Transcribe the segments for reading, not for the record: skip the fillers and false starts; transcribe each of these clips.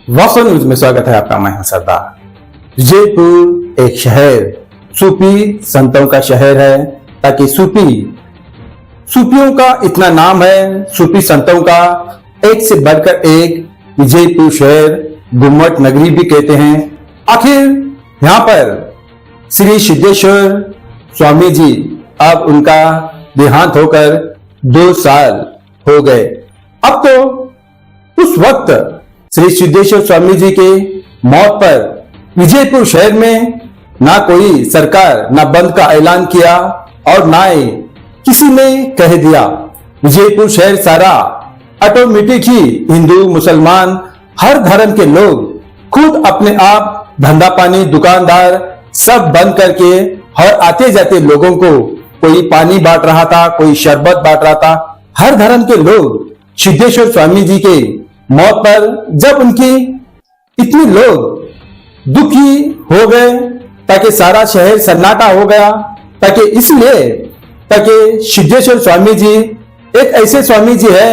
वॉफ्स news में स्वागत है आपका। मैं हूं सरदार। जयपुर एक शहर, सूफी संतों का शहर है। ताकि सूफियों का इतना नाम है, सूफी संतों का एक से बढ़कर एक। जयपुर शहर गुम्मट नगरी भी कहते हैं। आखिर यहाँ पर श्री सिद्धेश्वर स्वामी जी, अब उनका देहांत होकर 2 साल हो गए। अब तो उस वक्त श्री सिद्धेश्वर स्वामी जी के मौत पर विजयपुर शहर में ना कोई सरकार ना बंद का ऐलान किया और ना ही किसी ने कह दिया। विजयपुर शहर सारा ऑटोमेटिक ही हिंदू मुसलमान हर धर्म के लोग खुद अपने आप धंधा पानी दुकानदार सब बंद करके और आते जाते लोगों को कोई पानी बांट रहा था, कोई शरबत बांट रहा था। हर धर्म के लोग सिद्धेश्वर स्वामी जी के मौत पर जब उनकी इतने लोग दुखी हो गए, ताकि सारा शहर सन्नाटा हो गया। ताकि सिद्धेश्वर स्वामी जी एक ऐसे स्वामी जी है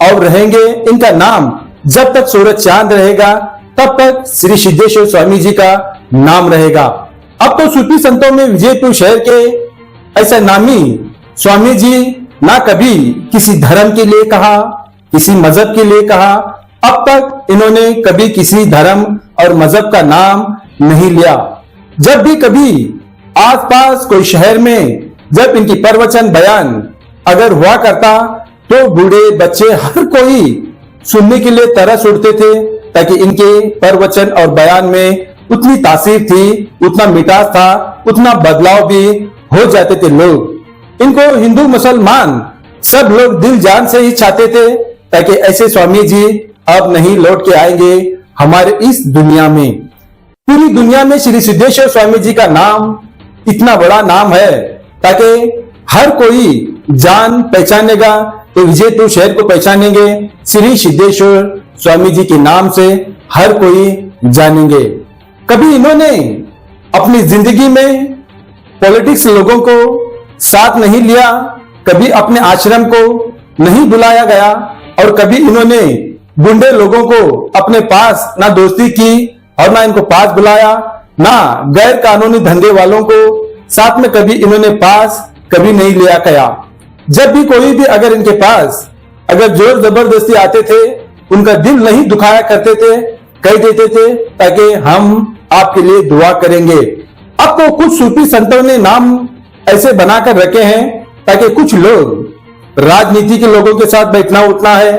और रहेंगे, इनका नाम जब तक सूरज चांद रहेगा तब तक श्री सिद्धेश्वर स्वामी जी का नाम रहेगा। अब तो सूफी संतों में विजयपुर शहर के ऐसा नामी स्वामी जी ना कभी किसी धर्म के लिए कहा, किसी मजहब के लिए कहा। अब तक इन्होंने कभी किसी धर्म और मजहब का नाम नहीं लिया। जब भी कभी आसपास कोई शहर में जब इनकी प्रवचन बयान अगर हुआ करता तो बूढ़े बच्चे हर कोई सुनने के लिए तरस उठते थे। ताकि इनके प्रवचन और बयान में उतनी तासीर थी, उतना मिठास था, उतना बदलाव भी हो जाते थे लोग। इनको हिंदू मुसलमान सब लोग दिल जान से ही चाहते थे। ताकि ऐसे स्वामी जी अब नहीं लौट के आएंगे हमारे इस दुनिया में। पूरी दुनिया में श्री सिद्धेश्वर स्वामी जी का नाम इतना बड़ा नाम है, ताकि हर कोई जान पहचानेगा तो विजयपुर शहर को पहचानेंगे। श्री सिद्धेश्वर स्वामी जी के नाम से हर कोई जानेंगे। कभी इन्होंने अपनी जिंदगी में पॉलिटिक्स लोगों को साथ नहीं लिया, कभी अपने आश्रम को नहीं बुलाया गया और कभी इन्होंने गुंडे लोगों को अपने पास ना दोस्ती की और ना इनको पास बुलाया, ना गैर कानूनी धंधे वालों को साथ में कभी इन्होंने पास कभी नहीं लिया गया। जब भी कोई भी अगर इनके पास अगर जोर जबरदस्ती आते थे, उनका दिल नहीं दुखाया करते थे, कह देते थे ताकि हम आपके लिए दुआ करेंगे। अब तो कुछ सूफी संतों ने नाम ऐसे बनाकर रखे हैं ताकि कुछ लोग राजनीति के लोगों के साथ बैठना उठना है,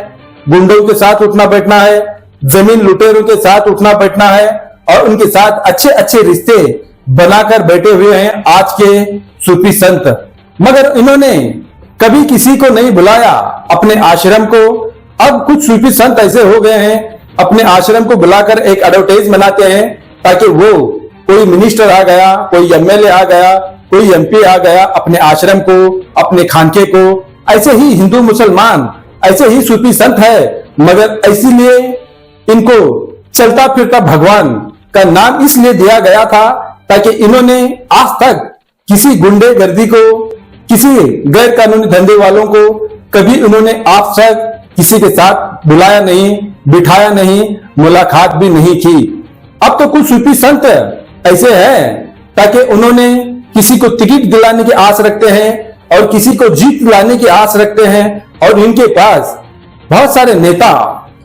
गुंडों के साथ उठना बैठना है, जमीन लुटेरों के साथ उठना बैठना है और उनके साथ अच्छे अच्छे रिश्ते बनाकर बैठे हुए हैं आज के सूफी संत। मगर इन्होंने कभी किसी को नहीं बुलाया अपने आश्रम को। अब कुछ सूफी संत ऐसे हो गए हैं, अपने आश्रम को बुलाकर एक एडवर्टाइज बनाते हैं ताकि वो कोई मिनिस्टर आ गया, कोई एमएलए आ गया, कोई एमपी आ गया, अपने आश्रम को अपने खानके को। ऐसे ही हिंदू मुसलमान ऐसे ही सूफी संत है, मगर इसीलिए इनको चलता फिरता भगवान का नाम इसलिए दिया गया था ताकि इन्होंने आज तक किसी गुंडे गर्दी को, किसी गैर कानूनी धंधे वालों को कभी उन्होंने आज तक किसी के साथ बुलाया नहीं, बिठाया नहीं, मुलाकात भी नहीं की। अब तो कुछ सूफी संत ऐसे हैं ताकि उन्होंने किसी को टिकट दिलाने की आस रखते हैं और किसी को जीत दिलाने की आस रखते हैं और इनके पास बहुत सारे नेता,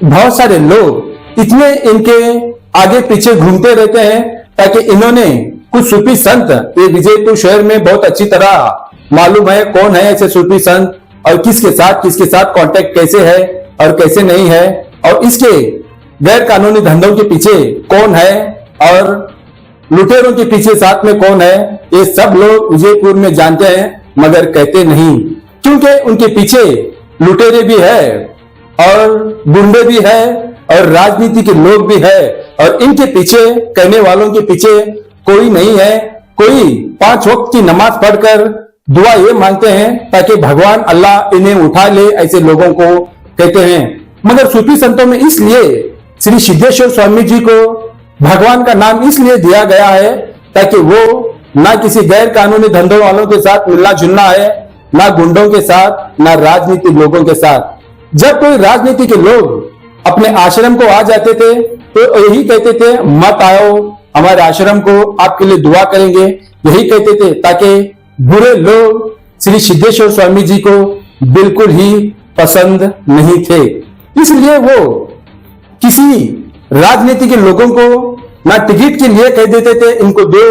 बहुत सारे लोग इतने इनके आगे पीछे घूमते रहते हैं। ताकि इन्होंने कुछ सूफी संत ये विजयपुर शहर में बहुत अच्छी तरह मालूम है कौन है ऐसे सूफी संत और किसके साथ कांटेक्ट कैसे है और कैसे नहीं है और इसके गैर कानूनी धंधों के पीछे कौन है और लुटेरों के पीछे साथ में कौन है, ये सब लोग विजयपुर में जानते हैं मगर कहते नहीं। क्योंकि उनके पीछे लुटेरे भी है और गुंडे भी है और राजनीति के लोग भी है और इनके पीछे कहने वालों के पीछे कोई नहीं है। कोई 5 वक्त की नमाज पढ़कर दुआ ये मांगते हैं ताकि भगवान अल्लाह इन्हें उठा ले, ऐसे लोगों को कहते हैं। मगर सूफी संतों में इसलिए श्री सिद्धेश्वर स्वामी जी को भगवान का नाम इसलिए दिया गया है ताकि वो ना किसी गैर कानूनी धंधों वालों के साथ मिलना जुलना है, ना गुंडों के साथ, ना राजनीतिक लोगों के साथ। जब कोई राजनीति के लोग अपने आश्रम को आ जाते थे तो यही कहते थे, मत आओ हमारे आश्रम को, आपके लिए दुआ करेंगे, यही कहते थे, ताकि बुरे लोग श्री सिद्धेश्वर स्वामी जी को बिल्कुल ही पसंद नहीं थे। इसलिए वो किसी राजनीति के लोगों को ना टिकट के लिए कह देते थे इनको दो,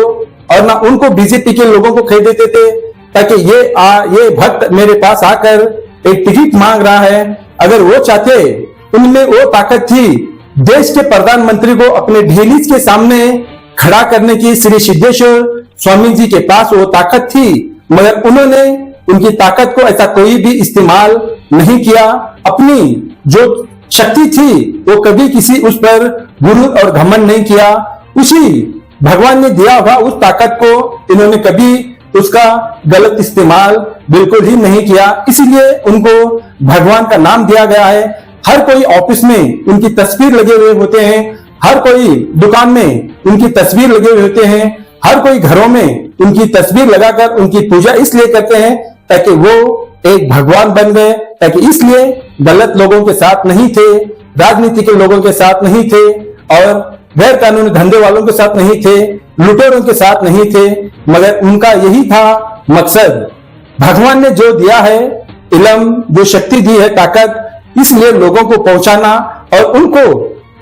और ना उनको बीजेपी के लोगों को कह देते थे, ताकि ये भक्त मेरे पास आकर एक टिकट मांग रहा है। अगर वो चाहते, उनमें वो ताकत थी देश के प्रधानमंत्री को अपने ढेलीज के सामने खड़ा करने की, श्री सिद्धेश्वर स्वामी जी के पास वो ताकत थी, मगर उन्होंने उनकी ताकत को ऐसा कोई भी इस्तेमाल नहीं किया। अपनी जो शक्ति थी वो कभी किसी उस पर गुरु और घमंड नहीं किया। उसी भगवान ने दिया हुआ उस ताकत को इन्होंने कभी उसका गलत इस्तेमाल बिल्कुल ही नहीं किया। इसीलिए उनको भगवान का नाम दिया गया है। हर कोई ऑफिस में उनकी तस्वीर लगे हुए होते हैं, हर कोई दुकान में उनकी तस्वीर लगे हुए होते हैं, हर कोई घरों में उनकी तस्वीर लगाकर उनकी पूजा इसलिए करते हैं ताकि वो एक भगवान बन गए, ताकि इसलिए गलत लोगों के साथ नहीं थे, राजनीति के लोगों के साथ नहीं थे, और गैर कानूनी धंधे वालों के साथ नहीं थे, लुटेरों के साथ नहीं थे, मगर उनका यही था मकसद। भगवान ने जो दिया है इल्म, जो शक्ति दी है, ताकत, इसलिए लोगों को पहुंचाना और उनको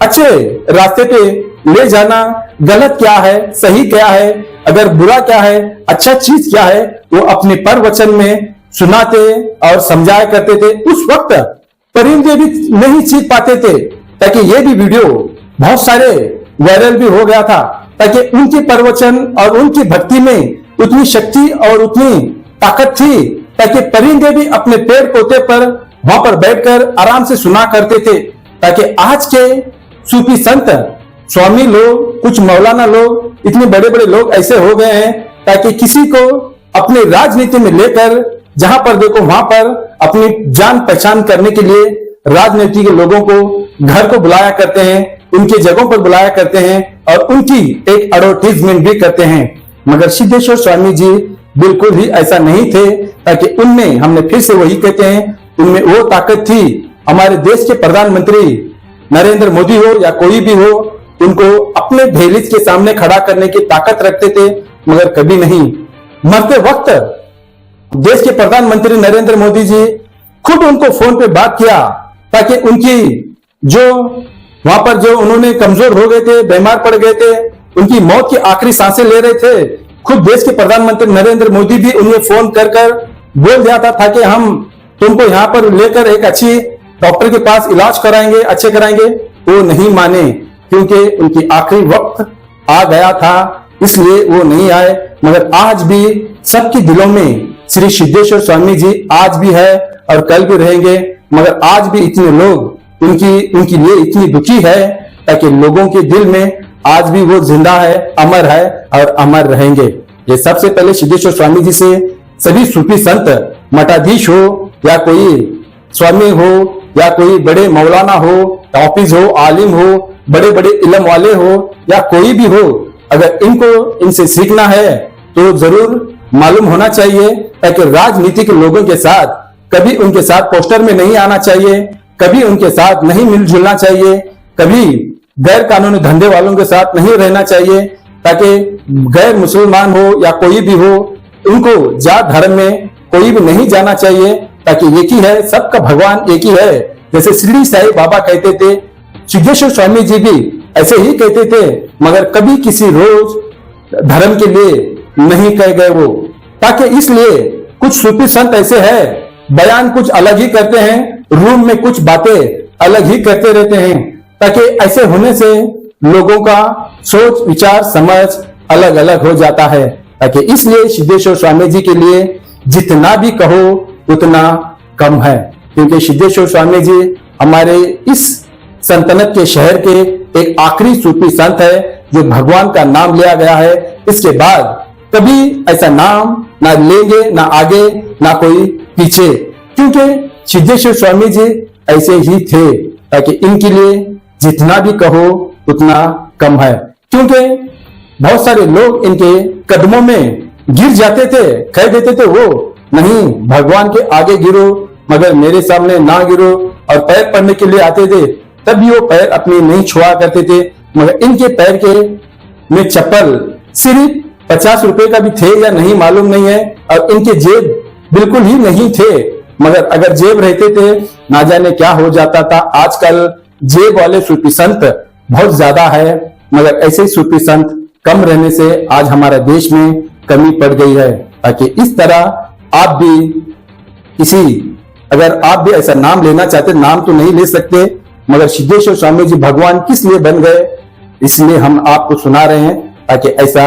अच्छे रास्ते पे ले जाना। गलत क्या है, सही क्या है, अगर बुरा क्या है, अच्छा चीज क्या है, वो अपने प्रवचन में सुनाते और समझाया करते थे। उस वक्त परिंदे भी नहीं सीख पाते थे, ताकि ये भी वीडियो बहुत सारे वायरल भी हो गया था, ताकि उनके प्रवचन और उनकी भक्ति में उतनी शक्ति और उतनी ताकत थी, ताकि परिंदे भी अपने पेड़ पौधे पर वहां पर बैठकर आराम से सुना करते थे। ताकि आज के सूफी संत, स्वामी लोग, कुछ मौलाना लोग, इतने बड़े बड़े लोग ऐसे हो गए हैं, ताकि किसी को अपने राजनीति में लेकर जहां पर देखो वहां पर अपनी जान पहचान करने के लिए राजनीति के लोगों को घर को बुलाया करते हैं, उनकी जगहों पर बुलाया करते हैं और उनकी एक एडवर्टीजमेंट भी करते हैं। मगर सिद्धेश्वर स्वामी जी बिल्कुल ही ऐसा नहीं थे, ताकि उनमें, हमने फिर से वही कहते हैं, उनमें वो ताकत थी। हमारे देश के प्रधानमंत्री नरेंद्र मोदी हो या कोई भी हो, उनको अपने ढेलीज के सामने खड़ा करने की ताकत रखते थे, मगर कभी नहीं। मरते वक्त देश के प्रधानमंत्री नरेंद्र मोदी जी खुद उनको फोन पे बात किया, ताकि उनकी जो वहां पर जो उन्होंने कमजोर हो गए थे, बीमार पड़ गए थे, उनकी मौत की आखिरी सांसें ले रहे थे, खुद देश के प्रधानमंत्री नरेंद्र मोदी भी उन्हें फोन कर बोल दिया था कि हम तुमको यहाँ पर लेकर एक अच्छी डॉक्टर के पास इलाज कराएंगे, अच्छे कराएंगे। वो नहीं माने, क्योंकि उनकी आखिरी वक्त आ गया था, इसलिए वो नहीं आए। मगर आज भी सबके दिलों में श्री सिद्धेश्वर स्वामी जी आज भी है और कल भी रहेंगे। मगर आज भी इतने लोग उनकी लिए इतनी दुखी है, ताकि लोगों के दिल में आज भी वो जिंदा है, अमर है और अमर रहेंगे। ये सबसे पहले सिद्धेश्वर स्वामी जी से सभी सूफी संत, मठाधीश हो या कोई स्वामी हो या कोई बड़े मौलाना हो, हाफिज हो, आलिम हो, बड़े बड़े इल्म वाले हो या कोई भी हो, अगर इनसे सीखना है तो जरूर मालूम होना चाहिए, ताकि राजनीति के लोगों के साथ कभी उनके साथ पोस्टर में नहीं आना चाहिए, कभी उनके साथ नहीं मिलजुलना चाहिए, कभी गैर कानूनी धंधे वालों के साथ नहीं रहना चाहिए, ताकि गैर मुसलमान हो या कोई भी हो, उनको जात धर्म में कोई भी नहीं जाना चाहिए, ताकि एक ही है, सबका भगवान एक ही है। जैसे शिरडी साईं बाबा कहते थे, सिद्धेश्वर स्वामी जी भी ऐसे ही कहते थे, मगर कभी किसी रोज धर्म के लिए नहीं कह गए वो। ताकि इसलिए कुछ सूफी संत ऐसे हैं, बयान कुछ अलग ही करते हैं, रूम में कुछ बातें अलग ही करते रहते हैं, ताकि ऐसे होने से लोगों का सोच विचार समझ अलग अलग हो जाता है। ताकि इसलिए सिद्धेश्वर स्वामी जी के लिए जितना भी कहो उतना कम है, क्योंकि सिद्धेश्वर स्वामी जी हमारे इस सल्तनत के शहर के एक आखिरी सूफी संत है, जो भगवान का नाम लिया गया है। इसके बाद कभी ऐसा नाम ना लेंगे, ना आगे ना कोई पीछे, क्योंकि सिद्धेश्वर स्वामी जी ऐसे ही थे। ताकि इनके लिए जितना भी कहो उतना कम है, क्योंकि बहुत सारे लोग इनके कदमों में गिर जाते थे, कह देते थे वो नहीं, भगवान के आगे गिरो मगर मेरे सामने ना गिरो, और पैर पड़ने के लिए आते थे, तब भी वो पैर अपने नहीं छुआ करते थे, मगर इनके पैर के में चप्पल सिर्फ 50 रुपए का भी थे या नहीं मालूम नहीं है, और इनके जेब बिल्कुल ही नहीं थे, मगर अगर जेब रहते थे ना जाने क्या हो जाता था। आजकल जेब वाले सूफी संत बहुत ज्यादा है, मगर ऐसे सूफी संत कम रहने से आज हमारे देश में कमी पड़ गई है। ताकि इस तरह आप भी अगर आप भी ऐसा नाम लेना चाहते, नाम तो नहीं ले सकते, मगर सिद्धेश्वर स्वामी जी भगवान किस लिए बन गए, इसलिए हम आपको सुना रहे हैं, ताकि ऐसा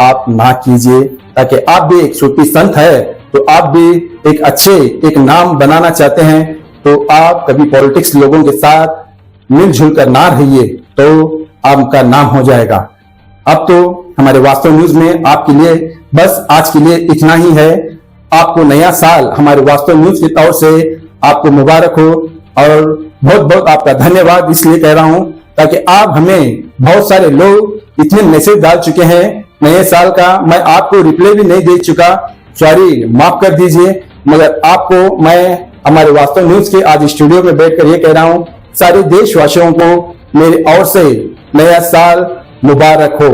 आप ना कीजिए। ताकि आप भी एक सूफी संत है तो आप भी एक नाम बनाना चाहते हैं, तो आप कभी पॉलिटिक्स लोगों के साथ मिलजुल कर ना रहिए, तो आपका नाम हो जाएगा। अब तो हमारे वास्तव न्यूज में आपके लिए बस आज के लिए इतना ही है। आपको नया साल हमारे वास्तव न्यूज की तौर से आपको मुबारक हो, और बहुत बहुत आपका धन्यवाद इसलिए कह रहा हूं ताकि आप हमें बहुत सारे लोग इतने मैसेज डाल चुके हैं नए साल का, मैं आपको रिप्लाई भी नहीं दे चुका, सॉरी माफ कर दीजिए। मगर आपको मैं हमारे वास्तव न्यूज के आज स्टूडियो में बैठकर ये कह रहा हूं, सारे देशवासियों को मेरी ओर से नया साल मुबारक हो।